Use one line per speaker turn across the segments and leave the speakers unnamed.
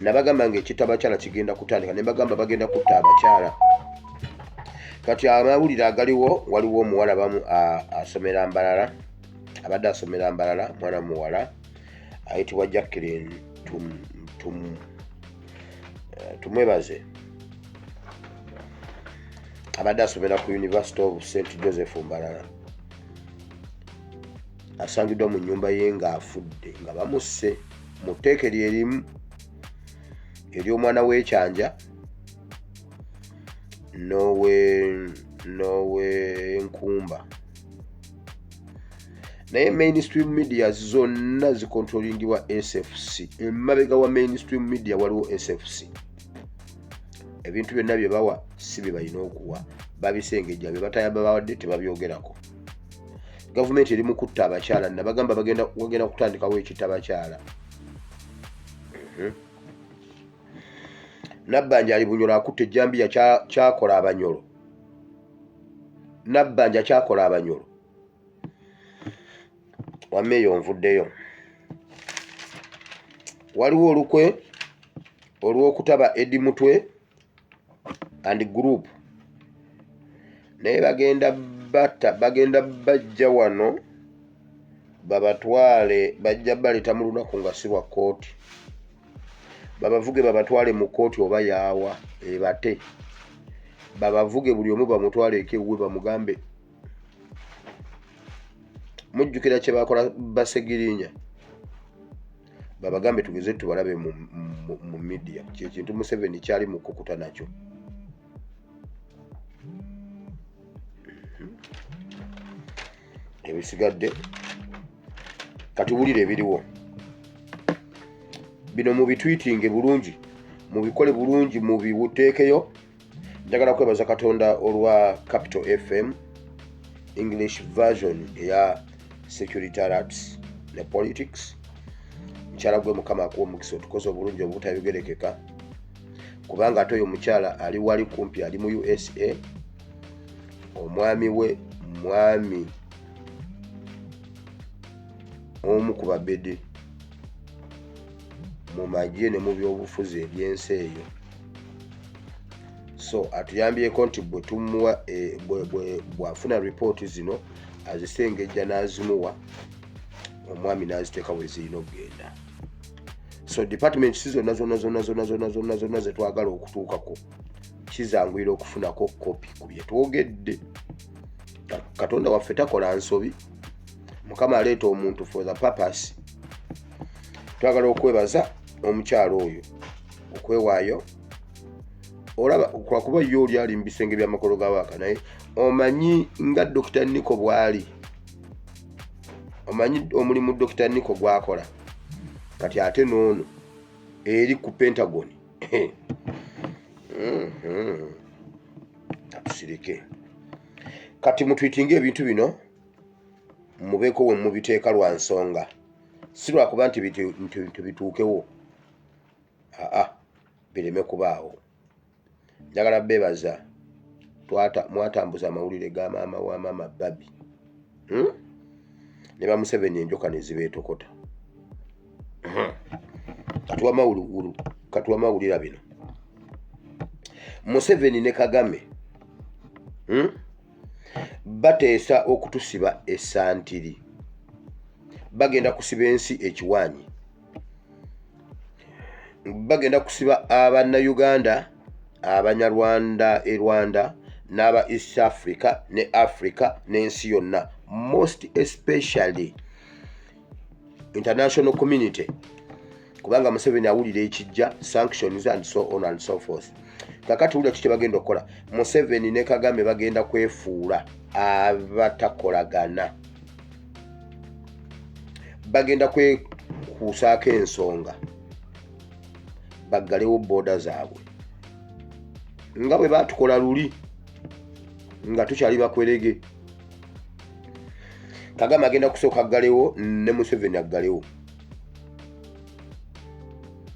nabagamba ng'ekitta abakyala kigenda kutandika ne bagamba bagenda kutta abakyala. Kati amawulire agaliwo waliwo omuwala bamu asomera Mbalala, abadde asomera Mbalala, mwana muwala ayitibwa Jacqueline tumwebaze, abadde asomera ku University of St. Joseph Mbalala, asangiddwa mu nnyumba ye ng'afudde nga bamusse mu tteeke lyerimu ery'omwana w'ekyanja n'ow'enkumba. Naye mainstream media zonna zikontrolingibwa SFC. Emabega wa mainstream media waliwo SFC. Ebintu byonna bye bawa si bye balina okuwa, babisengejja, bye batayamba bawadde tebabyogerako. Gavumenti eri mu kutta abakyala, nabagamba bagenda kutandikawo ekitta abakyala. Nabbanja ali Bunyoro akutte Ejjambiya kyakola Abanyoro. Nabbanja kyakola Abanyoro. Wameeyo nvuddeyo. Waliwo olukwe olw'okutaba Eddie Mutwe and group. Naye bagenda bajja wano babatwale, bajja baleeta mu lunaku nga si lwa kkooti. Babavuge babatwale mu kkooti oba yaawa ebate. Babavuge buli omu bamutwale ekewuwe bamugambe. Mujjukira kye bakola Basegirinya. Babagambe tugeze tubalabe mu media. Kintu Museveni kyali mu kukuta nakyo. Ebisigadde kati wulire ebiriwo. Bino mu bitweeting bulungi, mu bikole bulungi, mu biwuteekeyo. Njagala kwebaza Katonda olwa Capital FM English version ya security alerts ne politics. Mukyala gwe Mukama akuwa omukisa otukoze obulungi obutayogerekeka. Kubanga ate oyo mukyala ali wali kumpi, ali mu USA. Omwami we mwami omu ku babede mu magye ne mu byobufuzi eby'ensi eyo. So atuyambyeko nti bwe tumuwa bw'afuna ripooti zino azisengejja n'azimuwa, omwami n'aziteeka we zirina okugenda. So department si zonna ze twagala okutuukako kizanguyira okufunako kopi ku bye twogedde. Katonda waffe takola nsobi. Mukama aleeta omuntu for the purpose. Twagala okwebaza omukyalo oyo okwewaayo. Olaba kuba yo oli ali mu bisenge by'amakolo g'Awaka, naye omanyi nga Dr. Nico bwali. Omanyi omulimu Dr. Nico gwakola. Kati ate noono eri ku Pentagon. Atusirike. Kati mutwitinga ebintu bino mubeeko we mubiteeka lwa nsonga. Si lwakuba nti bituukewo. Bireme kubaawo. Njagala beebaza mwatambuza amawulire ga maama wa Maama Babi. Ne ba Museveni enjoka ne zibeetokota. Katuwa mawulira bino. Museveni ne Kagame bateesa okutusiba essantiri. Bagenda kusiba ensi ekiwaanyi. Bagenda kusiba Abannayuganda, Abanyarwanda Rwanda, n'aba East Africa ne Africa n'ensi yonna. Most especially international community. Kubanga Museveni awulira ekijja, sanctions and so on and so forth. Kakati wulira kiki bagenda okukola. Museveni ne Kagame bagenda kwefuula abatakolagana. Bagenda kwekuusaako ensonga. Baggalewo booda zaabwe. Nga bwe baatukola luli. Nga tukyali bakwerege. Kagame agenda kusooka aggalewo ne Museveni aggalewo.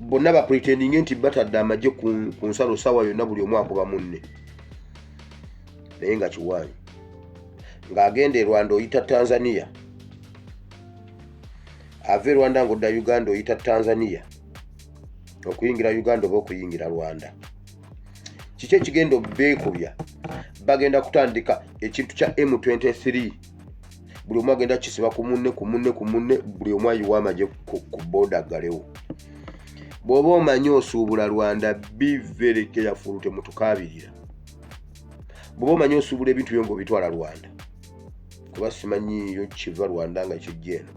Bonna bapretendinga nti batadde amagye ku nsalo sawa yonna buli omu akuba munne. Naye nga kiwaanyi. Ng'agenda e Rwanda oyita Tanzania. Ave Rwanda ng'odda Uganda oyita Tanzania. okuyingira Uganda oba okuyingira Rwanda. Kiki ekigenda beekubya? Bagenda kutandika ekintu kya M23, buli omu agenda kisiba ku munne, buli omu ayiwa amagye ku booda aggalewo. Bw'oba omanyi osuubula Rwanda, be very careful temutukaabirira. Bw'oba omanyi osuubula ebintu byo ng'obitwala Rwanda, kuba simanyiyo kiva Rwanda nga kijja eno.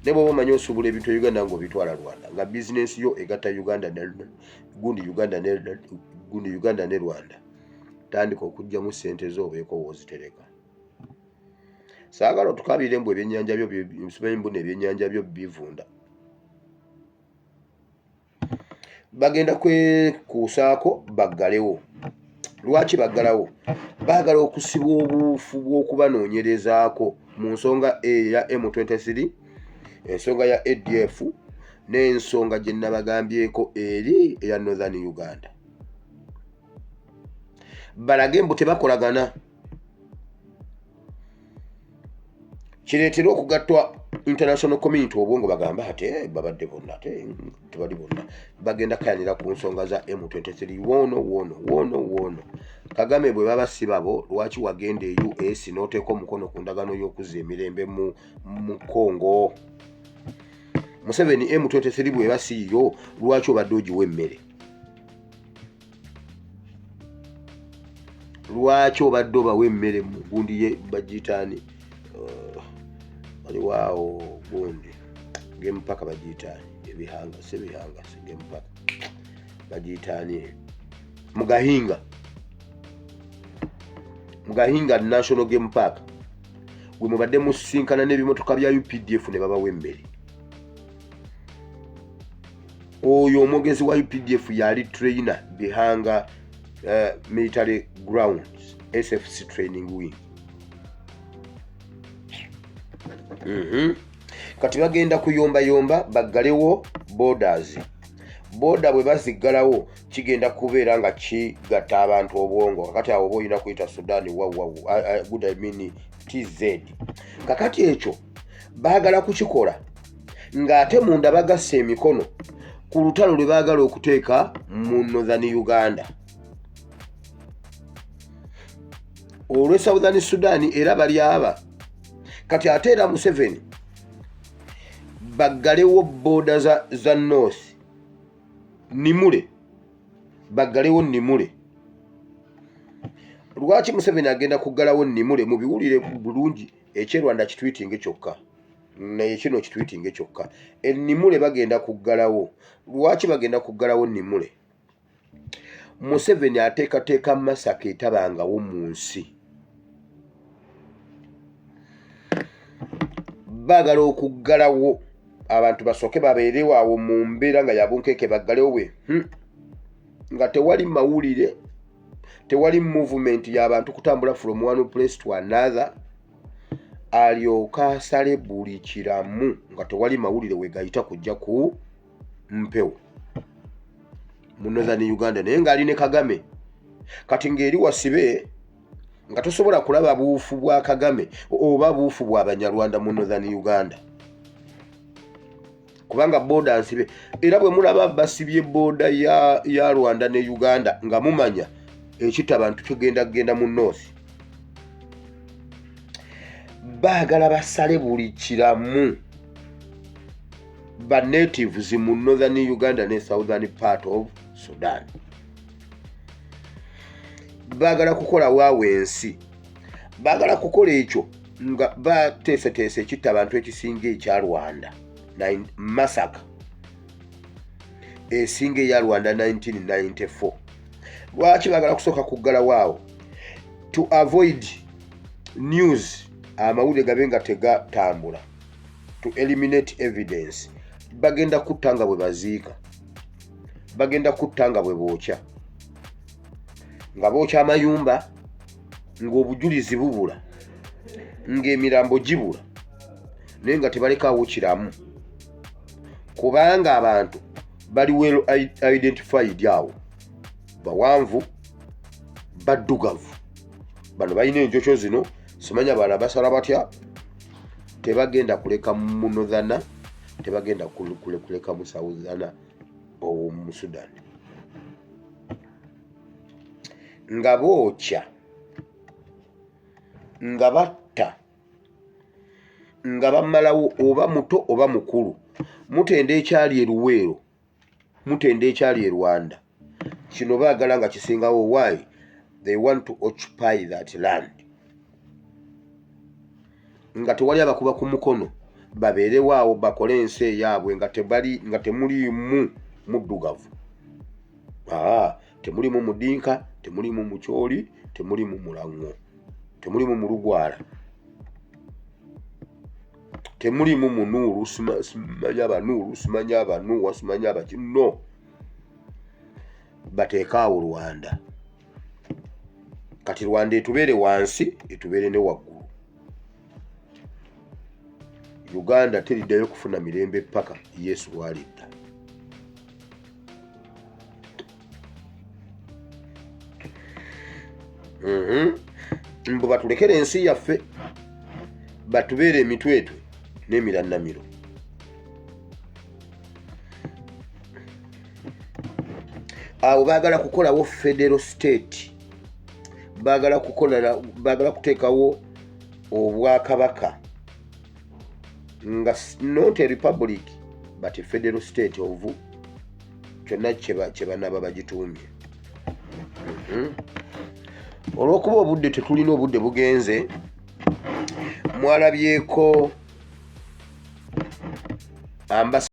Ne bw'oba omanyi osuubula ebintu Uganda ng'obitwala Rwanda, nga bizinesi yo egatta Uganda ne Rwanda, tandika okugyamu ssente zo obeeko woozitereka. Saagala otukaabirire mbu ebyennyanja byo simanyi mbu n'ebyennyanja byo bivunda. Bagenda kwekuusaako baggalewo. Lwaki baggalawo? Baagala okusiba obuufu bw'okubanoonyerezaako mu nsonga eya M23, ensonga ya ADF n'ensonga gye nabagambyeko eri eya Northern Uganda. Balage mbu tebakolagana. Kireetera okugattwa international community obwongo bagamba ate babadde bonna, ate tebali bonna. Bagenda kayanira ku nsonga za M23 wono. Kagame bwe baba sibabo, lwaki wagenda e US n'oteeka omukono ku ndagaano y'okuzza emirembe mu Congo? Museveni M23 bwe basiiyo, lwaki obadde ogiwa emmere? Lwaki obadde obawa emmere mu gundi ye bagiyitaani? Waliwo gundi ng'empaka bagiyitaani ebihanga ng'empaka bagiyitaani Mugahinga National Game Park, gwe mubadde musinkana n'ebimotoka bya UPDF ne babawa emmere. Oyo omwogezi wa UPDF yali trainer Bihanga Military Grounds, SFC Training Wing. Kati bagenda kuyomba baggalewo borders. Boda bwe baziggalawo kigenda kubeera nga kigatta abantu obwongo. Kakati awo oba olina kuyita Sudan TZ. Kakati ekyo baagala kukikola ng'ate munda bagasse emikono ku lutalo lwe baagala okuteeka mu Northern Uganda. Olwe Southern Sudan era bali aba. Kati ate era Museveni baggalewo boda za North Nimule, baggalewo Nimule. Lwaki Museveni agenda kuggalawo Nimule? Mubiwulire bulungi, ekyeRwanda kitwitinge kyokka naye kino kitwitinge kyokka. Nimule bagenda kuggalawo. Lwaki bagenda kuggalawo Nimule? Museveni ateekateeka Masaka etabangawo mu nsi. Baagala okuggalawo abantu basooke babeerewo awo mu mbeera nga yabunkeeke baggalewo bwe nga tewali mawulire, tewali movement y'abantu kutambula from one place to another, alyoka asale buli kiramu nga tewali mawulire wegayita kujja ku mpewo mu Northern Uganda. Naye ng'ali ne Kagame, kati ng'eri wasibe nga tosobola kulaba buufu bwa Kagame oba buufu bwa Banyarwanda mu Northern Uganda, kubanga boda nsibe. Era bwe mulaba basibye boda ya Rwanda ne Uganda nga mumanya ekita abantu kigenda mu North, baagala basale buli kiramu ba natives mu Northern Uganda ne Southern part of Sudan. Baagala kukola waawe ensi, baagala kukola ekyo nga bateeseteese ekita abantu ekisinga ekya Rwanda Masaka esinga eya Rwanda 1994. Lwaki baagala kusooka kuggala waawo? To avoid news, amawulire gabe nga tegatambula, to eliminate evidence. Bagenda kutta nga bwe baziika, bagenda kutta nga bwe bookya, nga bookya amayumba, ng'obujulizi bubula, ng'emirambo gibula, naye nga tebalekaawo kiramu, kubanga abantu bali well identified awo. Bawanvu, baddugavu, bano balina enjokyo zino, simanya bana basala batya. Tebagenda kuleka mu Northern, tebagenda kuleka mu Southern ow'omu Sudan nga bookya nga batta nga bamalawo oba muto oba mukulu mutenda ekyali e Luweero mutenda ekyali e Rwanda kino baagala nga kisingawo. Why? They want to occupy that land. Nga tewali abakuba ku mukono babeerewaawo bakole ensi eyaabwe nga temuliimu muddugavu, temulimu mudinka, temulimu mukyoli, temulimu mulango, temulimu mulugwala, temulimu munuulu, simanya abanuulu, simanya abanuwa, simanya abakino. Bateekaawo Rwanda. Kati Rwanda etubeere wansi etubeere ne waggulu. Uganda teriddayo kufuna mirembe paka Yesu lwalidda. Mbu batulekere ensi yaffe batubeere emitwetwe n'emirannamiro. Awo baagala kukolawo federal state, baagala kuteekawo obwakabaka nga not a republic but a federal state of kyonna kye banaba bagituumye. Olw'okuba obudde tetulina, obudde bugenze, mwalabyeko